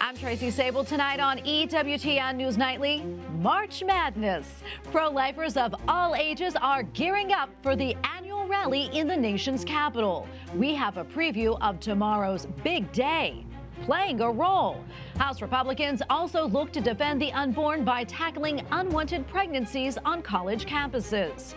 I'm Tracy Sabol. Tonight on EWTN News Nightly, March Madness. Pro-lifers of all ages are gearing up for the annual rally in the nation's capital. We have a preview of tomorrow's big day. Playing a role. House Republicans also look to defend the unborn by tackling unwanted pregnancies on college campuses.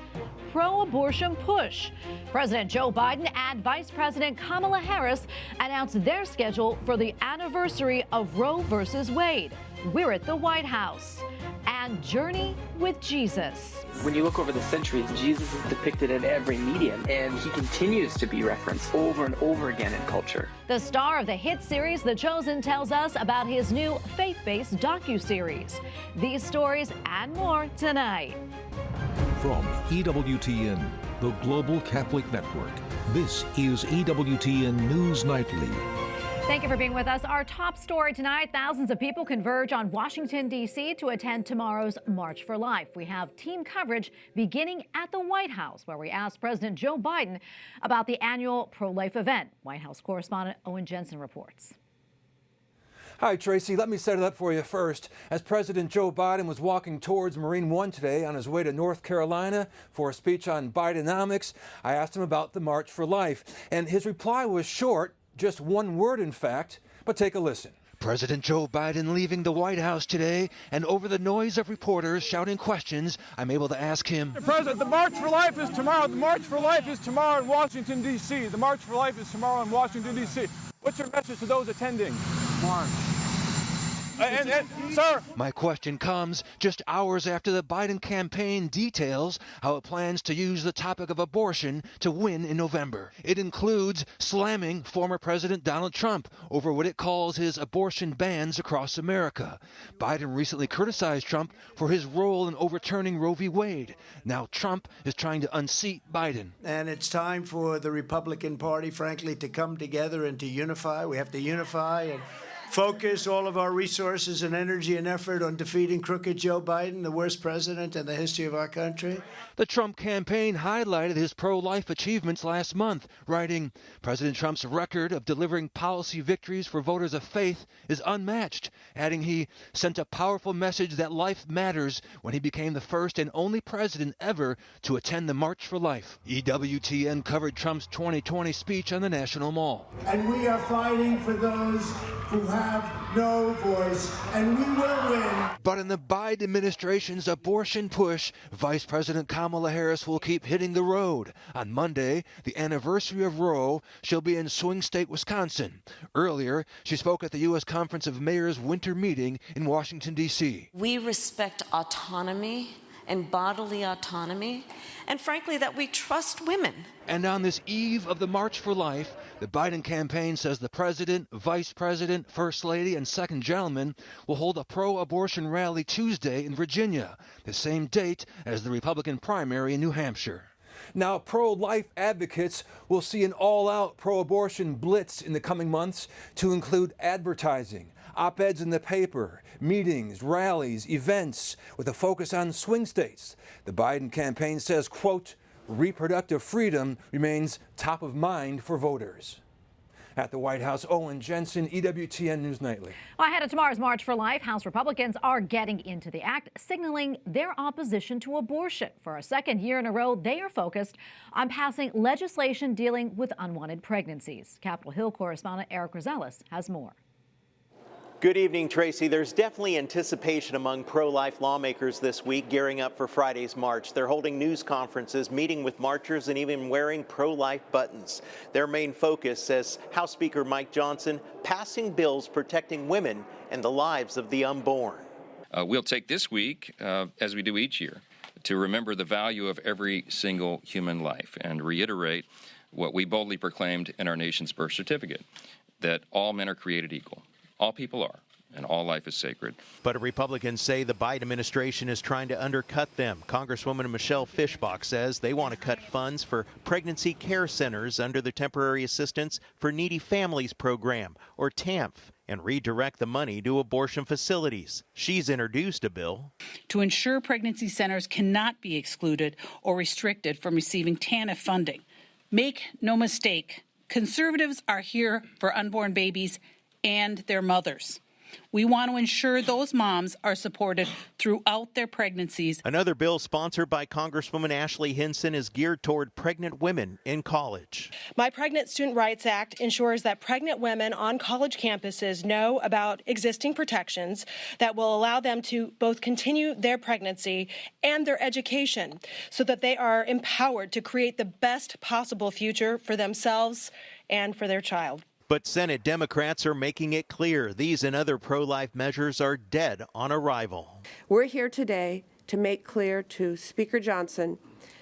Pro-abortion push. President Joe Biden and Vice President Kamala Harris announced their schedule for the anniversary of Roe versus Wade. We're at the White House. And Journey with Jesus. When you look over the centuries, Jesus is depicted in every medium, and he continues to be referenced over and over again in culture. The star of the hit series The Chosen tells us about his new faith-based docuseries. These stories and more tonight. From EWTN, the Global Catholic Network, this is EWTN News Nightly. Thank you for being with us. Our top story tonight, thousands of people converge on Washington, D.C. to attend tomorrow's March for Life. We have team coverage beginning at the White House, where we asked President Joe Biden about the annual pro-life event. White House correspondent Owen Jensen reports. Hi, Tracy. Let me set it up for you first. As President Joe Biden was walking towards Marine One today on his way to North Carolina for a speech on Bidenomics, I asked him about the March for Life, and his reply was short. Just one word, in fact, but take a listen. President Joe Biden leaving the White House today, and over the noise of reporters shouting questions, I'm able to ask him. Mr. President, the March for Life is tomorrow. The March for Life is tomorrow in Washington, D.C. The March for Life is tomorrow in Washington, D.C. What's your message to those attending? March. Sir. My question comes just hours after the Biden campaign details how it plans to use the topic of abortion to win in November. It includes slamming former President Donald Trump over what it calls his abortion bans across America. Biden recently criticized Trump for his role in overturning Roe v. Wade. Now Trump is trying to unseat Biden. And it's time for the Republican Party, frankly, to come together and to unify. We have to unify and focus all of our resources and energy and effort on defeating crooked Joe Biden, the worst president in the history of our country. The Trump campaign highlighted his pro-life achievements last month, writing, President Trump's record of delivering policy victories for voters of faith is unmatched, adding he sent a powerful message that life matters when he became the first and only president ever to attend the March for Life. EWTN covered Trump's 2020 speech on the National Mall. And we are fighting for those who have no voice, and we will win. But in the Biden administration's abortion push, Vice President Kamala Harris will keep hitting the road. On Monday, the anniversary of Roe, she'll be in swing state Wisconsin. Earlier, she spoke at the U.S. Conference of Mayors winter meeting in Washington, D.C. We respect autonomy and bodily autonomy, and frankly, that we trust women. And on this eve of the March for Life, the Biden campaign says the president, vice president, first lady, and second gentleman will hold a pro-abortion rally Tuesday in Virginia, the same date as the Republican primary in New Hampshire. Now, pro-life advocates will see an all-out pro-abortion blitz in the coming months to include advertising, op-eds in the paper, meetings, rallies, events with a focus on swing states. The Biden campaign says, quote, reproductive freedom remains top of mind for voters. At the White House, Owen Jensen, EWTN News Nightly. Well, ahead of tomorrow's March for Life, House Republicans are getting into the act, signaling their opposition to abortion. For a second year in a row, they are focused on passing legislation dealing with unwanted pregnancies. Capitol Hill correspondent Eric Rosales has more. Good evening, Tracy. There's definitely anticipation among pro-life lawmakers this week gearing up for Friday's march. They're holding news conferences, meeting with marchers, and even wearing pro-life buttons. Their main focus, says House Speaker Mike Johnson, passing bills protecting women and the lives of the unborn. We'll take this week, as we do each year, to remember the value of every single human life and reiterate what we boldly proclaimed in our nation's birth certificate, that all men are created equal. All people are, and all life is sacred. But Republicans say the Biden administration is trying to undercut them. Congresswoman Michelle Fischbach says they want to cut funds for pregnancy care centers under the Temporary Assistance for Needy Families program, or TANF, and redirect the money to abortion facilities. She's introduced a bill to ensure pregnancy centers cannot be excluded or restricted from receiving TANF funding. Make no mistake, conservatives are here for unborn babies and their mothers. We want to ensure those moms are supported throughout their pregnancies. Another bill sponsored by Congresswoman Ashley Hinson is geared toward pregnant women in college. My Pregnant Student Rights Act ensures that pregnant women on college campuses know about existing protections that will allow them to both continue their pregnancy and their education so that they are empowered to create the best possible future for themselves and for their child. But Senate Democrats are making it clear these and other pro-life measures are dead on arrival. We're here today to make clear to Speaker Johnson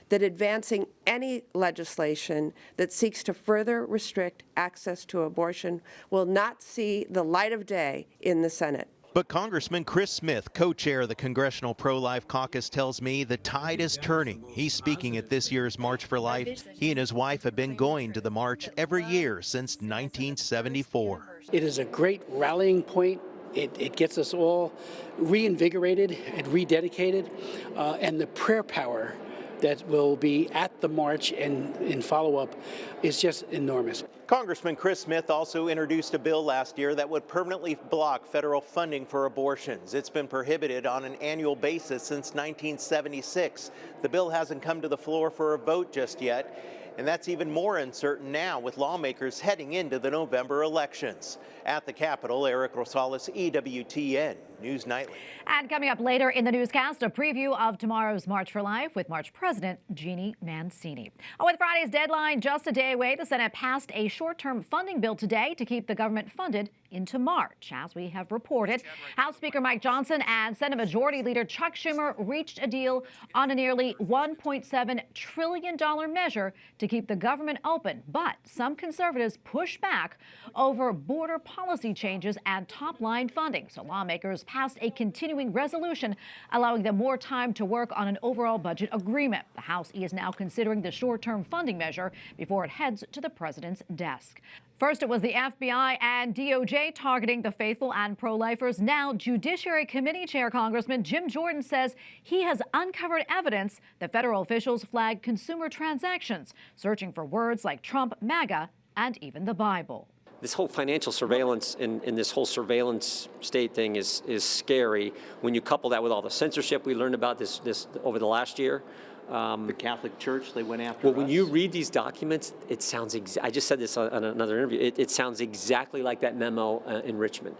that advancing any legislation that seeks to further restrict access to abortion will not see the light of day in the Senate. But Congressman Chris Smith, co-chair of the Congressional Pro-Life Caucus, tells me the tide is turning. He's speaking at this year's March for Life. He and his wife have been going to the march every year since 1974. It is a great rallying point. It gets us all reinvigorated and rededicated, and the prayer power that will be at the march and in follow-up is just enormous. Congressman Chris Smith also introduced a bill last year that would permanently block federal funding for abortions. It's been prohibited on an annual basis since 1976. The bill hasn't come to the floor for a vote just yet, and that's even more uncertain now with lawmakers heading into the November elections. At the Capitol, Eric Rosales, EWTN News Nightly. And coming up later in the newscast, a preview of tomorrow's March for Life with March President Genie Mccal. With Friday's deadline just a day away, the Senate passed a short-term funding bill today to keep the government funded into March. As we have reported, House Speaker Mike Johnson and Senate Majority Leader Chuck Schumer reached a deal on a nearly $1.7 trillion measure to keep the government open. But some conservatives pushed back over border policy changes and top-line funding. So lawmakers passed a continuing resolution allowing them more time to work on an overall budget agreement. The House is now considering the short-term funding measure before it heads to the president's desk. First, it was the FBI and DOJ targeting the faithful and pro-lifers. Now, Judiciary Committee Chair Congressman Jim Jordan says he has uncovered evidence that federal officials flagged consumer transactions, searching for words like Trump, MAGA, and even the Bible. This whole financial surveillance and this whole surveillance state thing is scary when you couple that with all the censorship we learned about this over the last year. The Catholic Church, they went after Well, when you read these documents, it sounds, I just said this on another interview, it sounds exactly like that memo in Richmond,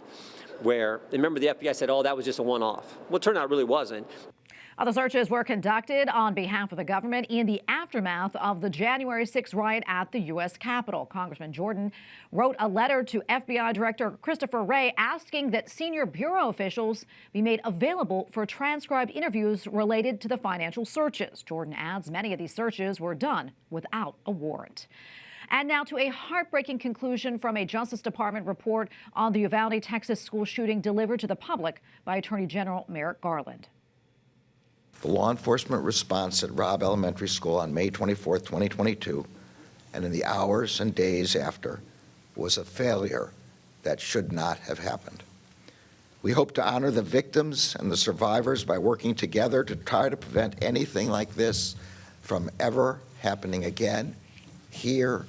where, remember the FBI said, oh, that was just a one-off. Well, it turned out it really wasn't. The searches were conducted on behalf of the government in the aftermath of the January 6th riot at the U.S. Capitol. Congressman Jordan wrote a letter to FBI Director Christopher Wray asking that senior bureau officials be made available for transcribed interviews related to the financial searches. Jordan adds many of these searches were done without a warrant. And now to a heartbreaking conclusion from a Justice Department report on the Uvalde, Texas school shooting delivered to the public by Attorney General Merrick Garland. The law enforcement response at Robb Elementary School on May 24, 2022, and in the hours and days after, was a failure that should not have happened. We hope to honor the victims and the survivors by working together to try to prevent anything like this from ever happening again, here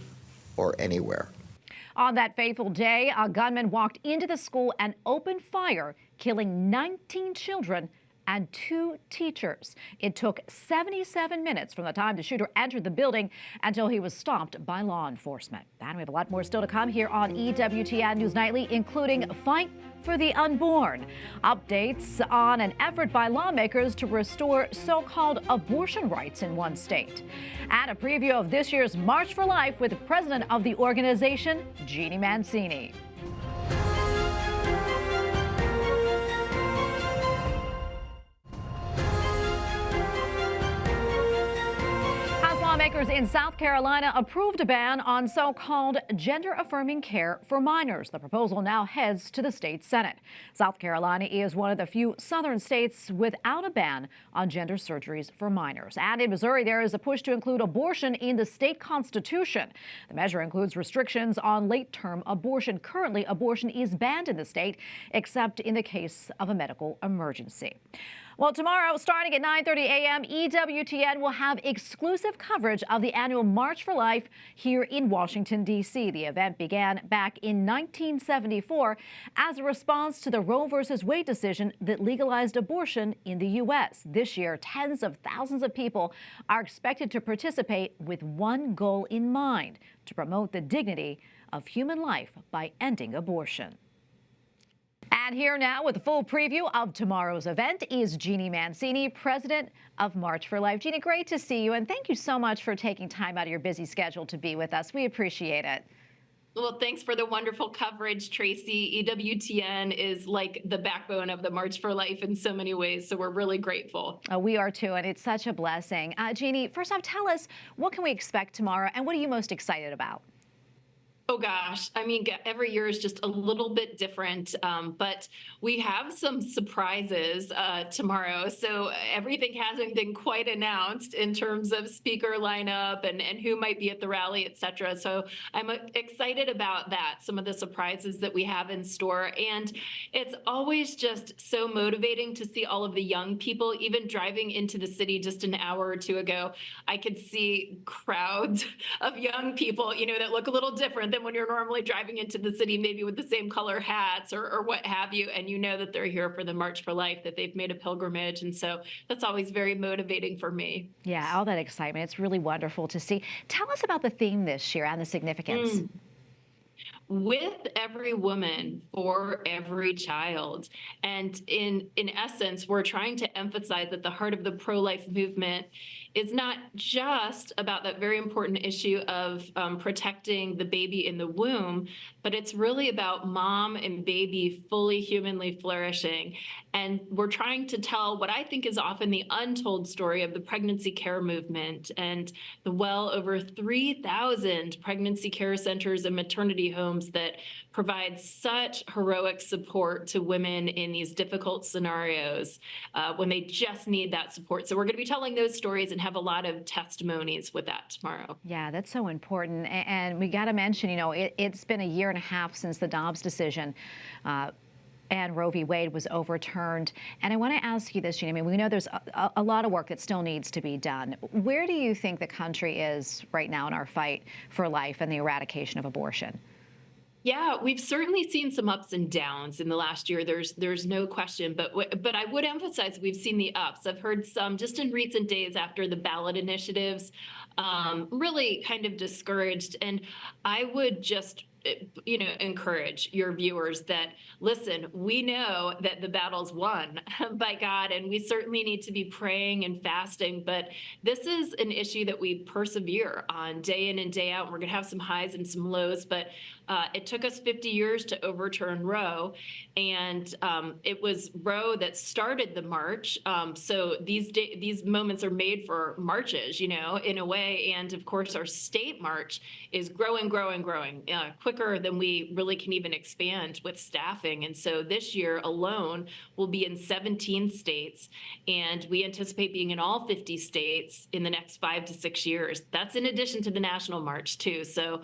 or anywhere. On that fateful day, a gunman walked into the school and opened fire, killing 19 children and 2 teachers. It took 77 minutes from the time the shooter entered the building until he was stopped by law enforcement. And we have a lot more still to come here on EWTN News Nightly, including Fight for the Unborn, updates on an effort by lawmakers to restore so-called abortion rights in one state, and a preview of this year's March for Life with the president of the organization, Genie Mccal. Lawmakers in South Carolina approved a ban on so-called gender-affirming care for minors. The proposal now heads to the state Senate. South Carolina is one of the few southern states without a ban on gender surgeries for minors. And in Missouri, there is a push to include abortion in the state constitution. The measure includes restrictions on late-term abortion. Currently, abortion is banned in the state, except in the case of a medical emergency. Well, tomorrow, starting at 9:30 a.m., EWTN will have exclusive coverage of the annual March for Life here in Washington, D.C. The event began back in 1974 as a response to the Roe v. Wade decision that legalized abortion in the U.S. This year, tens of thousands of people are expected to participate with one goal in mind: to promote the dignity of human life by ending abortion. And here now with a full preview of tomorrow's event is Genie Mccal, president of March for Life. Genie, great to see you, and thank you so much for taking time out of your busy schedule to be with us. We appreciate it. Well, thanks for the wonderful coverage, Tracy. EWTN is like the backbone of the March for Life in so many ways, so we're really grateful. We are too, and it's such a blessing. Genie, first off, tell us, what can we expect tomorrow, and what are you most excited about? Oh gosh, I mean, every year is just a little bit different, but we have some surprises tomorrow. So everything hasn't been quite announced in terms of speaker lineup and who might be at the rally, et cetera. So I'm excited about that, some of the surprises that we have in store. And it's always just so motivating to see all of the young people. Even driving into the city just an hour or two ago, I could see crowds of young people, that look a little different than when you're normally driving into the city, maybe with the same color hats or what have you, and you know that they're here for the March for Life, that they've made a pilgrimage. And so that's always very motivating for me. Yeah, all that excitement. It's really wonderful to see. Tell us about the theme this year and the significance. With every woman, for every child. And in essence, we're trying to emphasize that the heart of the pro-life movement is not just about that very important issue of protecting the baby in the womb, but it's really about mom and baby fully humanly flourishing. And we're trying to tell what I think is often the untold story of the pregnancy care movement and the well over 3,000 pregnancy care centers and maternity homes that provide such heroic support to women in these difficult scenarios when they just need that support. So we're going to be telling those stories and have a lot of testimonies with that tomorrow. Yeah, that's so important. And we got to mention, it's been a year and a half since the Dobbs decision and Roe v. Wade was overturned. And I want to ask you this, Genie. I mean, we know there's a lot of work that still needs to be done. Where do you think the country is right now in our fight for life and the eradication of abortion? Yeah, we've certainly seen some ups and downs in the last year. There's no question, but I would emphasize we've seen the ups. I've heard some just in recent days after the ballot initiatives, really kind of discouraged. And I would just encourage your viewers that, listen, we know that the battle's won by God, and we certainly need to be praying and fasting, but this is an issue that we persevere on day in and day out. We're going to have some highs and some lows, but it took us 50 years to overturn Roe, and it was Roe that started the march. So these moments are made for marches, in a way, and of course our state march is growing, quicker than we really can even expand with staffing. And so this year alone, we'll be in 17 states, and we anticipate being in all 50 states in the next 5 to 6 years. That's in addition to the national march too. So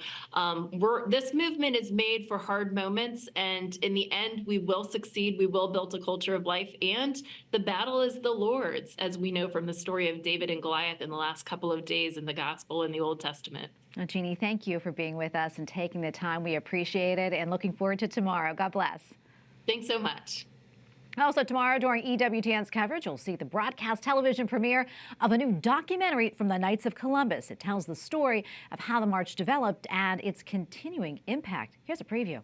this movement is made for hard moments, and in the end, we will succeed. We will build a culture of life, and the battle is the Lord's, as we know from the story of David and Goliath in the last couple of days in the Gospel in the Old Testament. Well, Genie, thank you for being with us and taking the time. We appreciate it, and looking forward to tomorrow. God bless. Thanks so much. Also tomorrow during EWTN's coverage, you'll see the broadcast television premiere of a new documentary from the Knights of Columbus. It tells the story of how the march developed and its continuing impact. Here's a preview.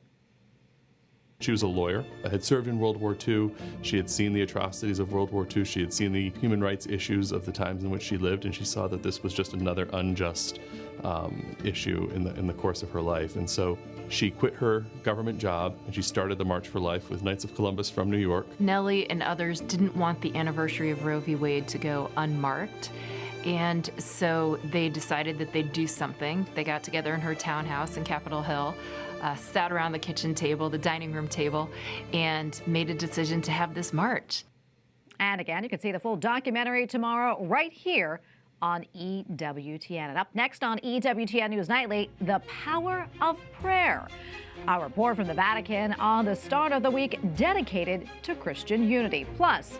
She was a lawyer, had served in World War II. She had seen the atrocities of World War II. She had seen the human rights issues of the times in which she lived, and she saw that this was just another unjust issue in the course of her life. And so she quit her government job, and she started the March for Life with Knights of Columbus from New York. Nellie and others didn't want the anniversary of Roe v. Wade to go unmarked. And so they decided that they'd do something. They got together in her townhouse in Capitol Hill, sat around the kitchen table, the dining room table, and made a decision to have this march. And again, you can see the full documentary tomorrow right here on EWTN. And up next on EWTN News Nightly, the power of prayer. A report from the Vatican on the start of the week dedicated to Christian unity. Plus,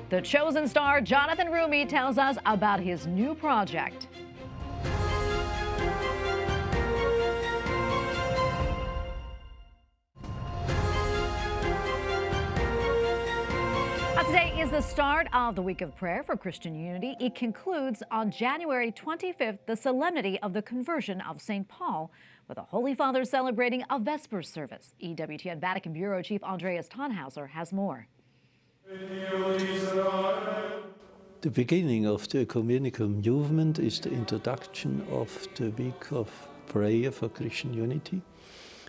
the chosen star Jonathan Roumie tells us about his new project. Today is the start of the week of prayer for Christian unity. It concludes on January 25th, the solemnity of the conversion of St. Paul, with the Holy Father celebrating a Vespers service. EWTN Vatican Bureau Chief Andreas Tannhauser has more. The beginning of the ecumenical movement is the introduction of the week of prayer for Christian unity.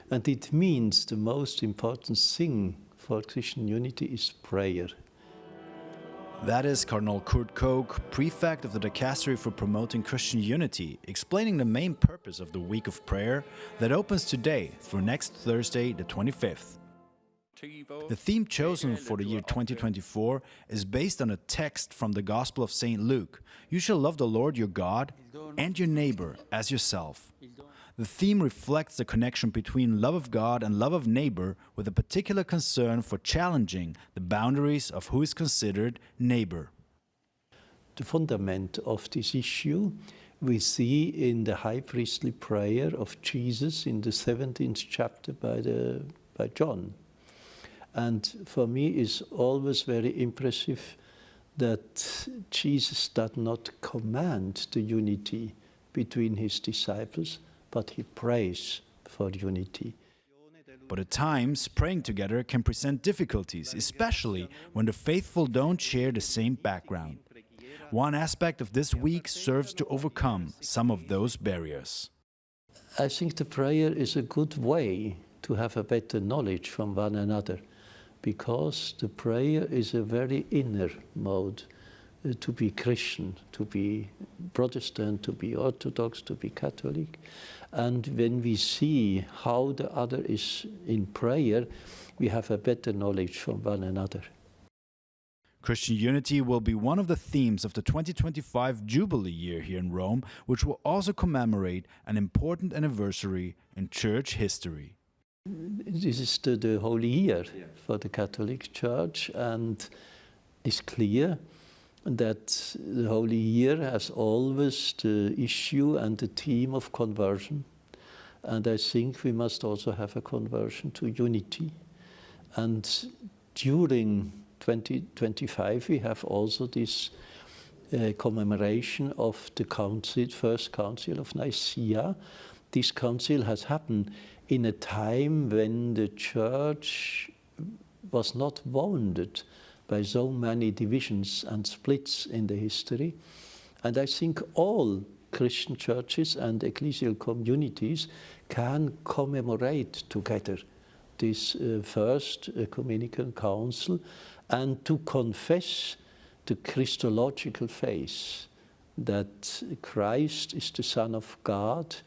And it means the most important thing for Christian unity is prayer. That is Cardinal Kurt Koch, prefect of the Dicastery for Promoting Christian Unity, explaining the main purpose of the Week of Prayer that opens today through next Thursday, the 25th. The theme chosen for the year 2024 is based on a text from the Gospel of St. Luke. You shall love the Lord your God and your neighbor as yourself. The theme reflects the connection between love of God and love of neighbor, with a particular concern for challenging the boundaries of who is considered neighbor. The fundament of this issue we see in the high priestly prayer of Jesus in the 17th chapter by John. And for me is always very impressive that Jesus does not command the unity between his disciples, but he prays for unity. But at times, praying together can present difficulties, especially when the faithful don't share the same background. One aspect of this week serves to overcome some of those barriers. I think the prayer is a good way to have a better knowledge from one another, because the prayer is a very inner mode. To be Christian, to be Protestant, to be Orthodox, to be Catholic. And when we see how the other is in prayer, we have a better knowledge from one another. Christian unity will be one of the themes of the 2025 Jubilee year here in Rome, which will also commemorate an important anniversary in church history. This is the Holy Year for the Catholic Church, and it's clear that the Holy Year has always the issue and the theme of conversion. And I think we must also have a conversion to unity. And during 2025, we have also this commemoration of the council, First Council of Nicaea. This council has happened in a time when the Church was not wounded by so many divisions and splits in the history. And I think all Christian churches and ecclesial communities can commemorate together this first ecumenical council and to confess the Christological faith that Christ is the Son of God.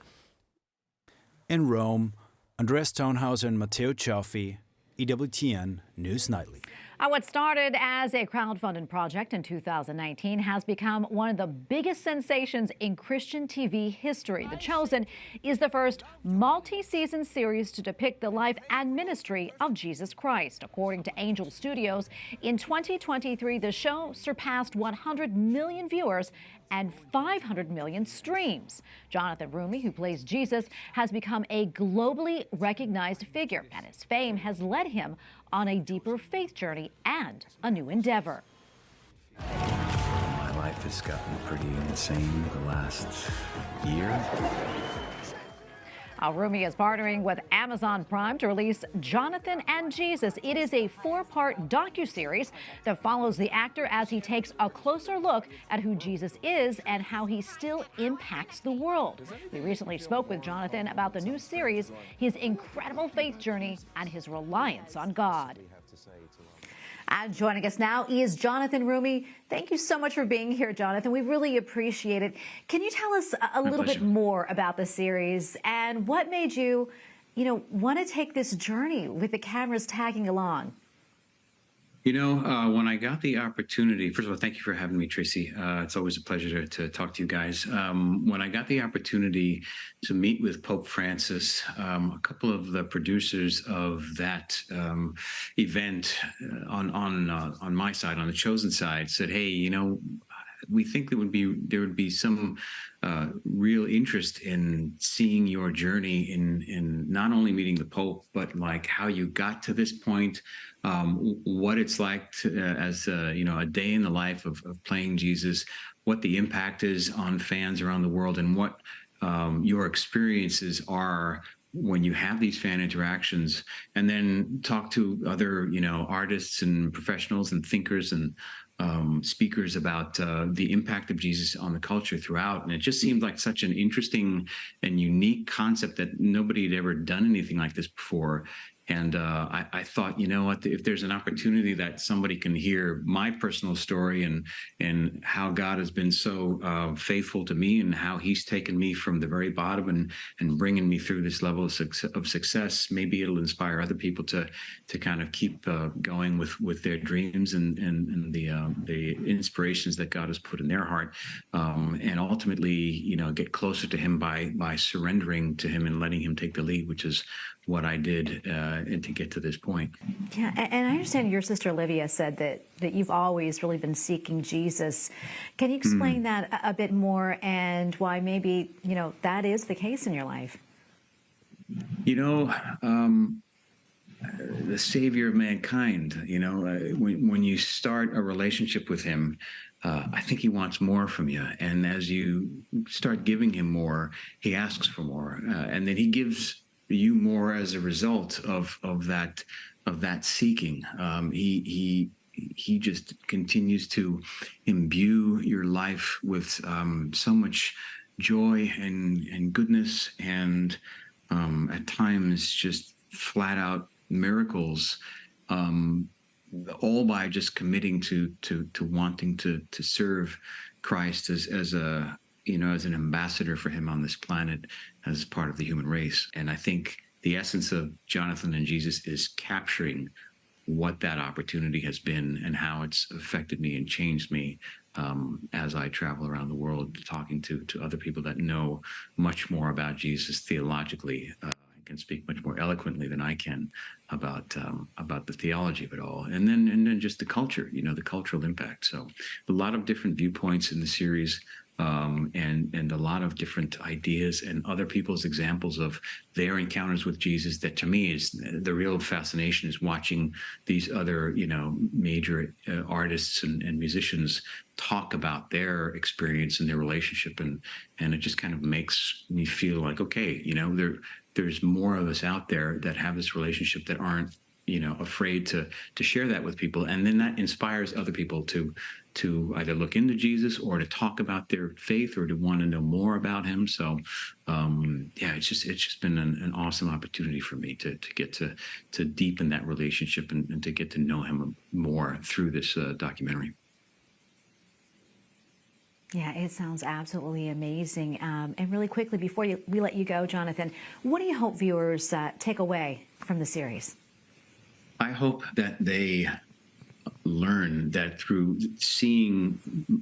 In Rome, Andreas Tannhauser and Matteo Ciaffi, EWTN News Nightly. What started as a crowdfunded project in 2019 has become one of the biggest sensations in Christian TV history. The Chosen is the first multi-season series to depict the life and ministry of Jesus Christ. According to Angel Studios, in 2023, the show surpassed 100 million viewers and 500 million streams. Jonathan Roumie, who plays Jesus, has become a globally recognized figure, and his fame has led him on a deeper faith journey and a new endeavor. My life has gotten pretty insane the last year. Roumie is partnering with Amazon Prime to release Jonathan and Jesus. It is a 4-part docuseries that follows the actor as he takes a closer look at who Jesus is and how he still impacts the world. We recently spoke with Jonathan about the new series, his incredible faith journey, and his reliance on God. And joining us now is Jonathan Roumie. Thank you so much for being here, Jonathan. We really appreciate it. Can you tell us a little bit more about the series and what made you, want to take this journey with the cameras tagging along? You know, when I got the opportunity, first of all, thank you for having me, Tracy. It's always a pleasure to talk to you guys. When I got the opportunity to meet with Pope Francis, a couple of the producers of that event on my side, on the Chosen side, said, "Hey, you know, we think there would be some real interest in seeing your journey in not only meeting the Pope, but like how you got to this point, what it's like to, as you know, a day in the life of playing Jesus, what the impact is on fans around the world, and what your experiences are when you have these fan interactions, and then talk to other, you know, artists and professionals and thinkers and speakers about the impact of Jesus on the culture throughout." And it just seemed like such an interesting and unique concept that nobody had ever done anything like this before. And I thought, you know what, if there's an opportunity that somebody can hear my personal story and how God has been so faithful to me and how he's taken me from the very bottom and bringing me through this level of success, maybe it'll inspire other people to kind of keep going with their dreams and the inspirations that God has put in their heart, and ultimately, you know, get closer to him by surrendering to him and letting him take the lead, which is what I did and to get to this point. Yeah, and I understand your sister Olivia said that you've always really been seeking Jesus. Can you explain that a bit more and why maybe, you know, that is the case in your life? You know, the Savior of mankind, you know, when you start a relationship with him, I think he wants more from you. And as you start giving him more, he asks for more. And then he gives you more as a result of that seeking. He just continues to imbue your life with so much joy and goodness, and at times just flat out miracles, all by just committing to wanting to serve Christ as a, you know, as an ambassador for him on this planet, as part of the human race. And I think the essence of Jonathan and Jesus is capturing what that opportunity has been and how it's affected me and changed me as I travel around the world, talking to other people that know much more about Jesus theologically, can speak much more eloquently than I can about the theology of it all, and then just the culture, you know, the cultural impact. So a lot of different viewpoints in the series, and a lot of different ideas and other people's examples of their encounters with Jesus. That to me is the real fascination, is watching these other, you know, major artists and musicians talk about their experience and their relationship, and it just kind of makes me feel like, okay, you know, there's more of us out there that have this relationship that aren't, you know, afraid to share that with people, and then that inspires other people to either look into Jesus or to talk about their faith or to want to know more about him. So yeah, it's just been an awesome opportunity for me to get to deepen that relationship and to get to know him more through this documentary. Yeah, it sounds absolutely amazing. And really quickly, before we let you go, Jonathan, what do you hope viewers take away from the series? I hope that they learn that through seeing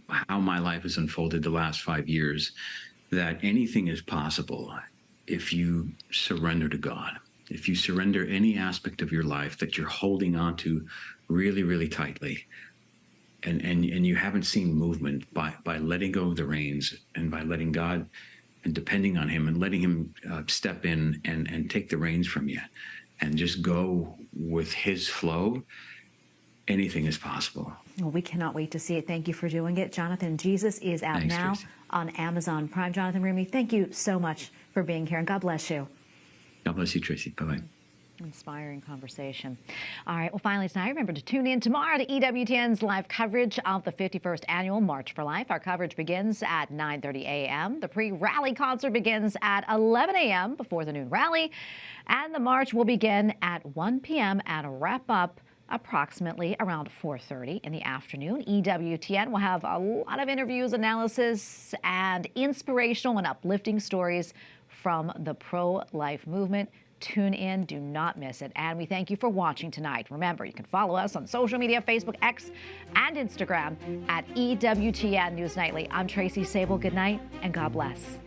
how my life has unfolded the last 5 years, that anything is possible if you surrender to God. If you surrender any aspect of your life that you're holding on to really, really tightly, and you haven't seen movement, by letting go of the reins and by letting God and depending on him and letting him step in and take the reins from you and just go with his flow, anything is possible. Well, we cannot wait to see it. Thank you for doing it. Jonathan, Jesus is out Thanks, now Tracy. on Amazon Prime. Jonathan Roumie, thank you so much for being here, and God bless you. God bless you, Tracy. Bye-bye. Inspiring conversation. All right, well, finally tonight, remember to tune in tomorrow to EWTN's live coverage of the 51st Annual March for Life. Our coverage begins at 9:30 a.m. The pre-rally concert begins at 11 a.m. before the noon rally, and the march will begin at 1 p.m. and wrap up approximately around 4:30 in the afternoon. EWTN will have a lot of interviews, analysis, and inspirational and uplifting stories from the pro-life movement Tune in, do not miss it. And we thank you for watching tonight. Remember, you can follow us on social media, Facebook, X, and Instagram at EWTN News Nightly. I'm Tracy Sabol. Good night and God bless.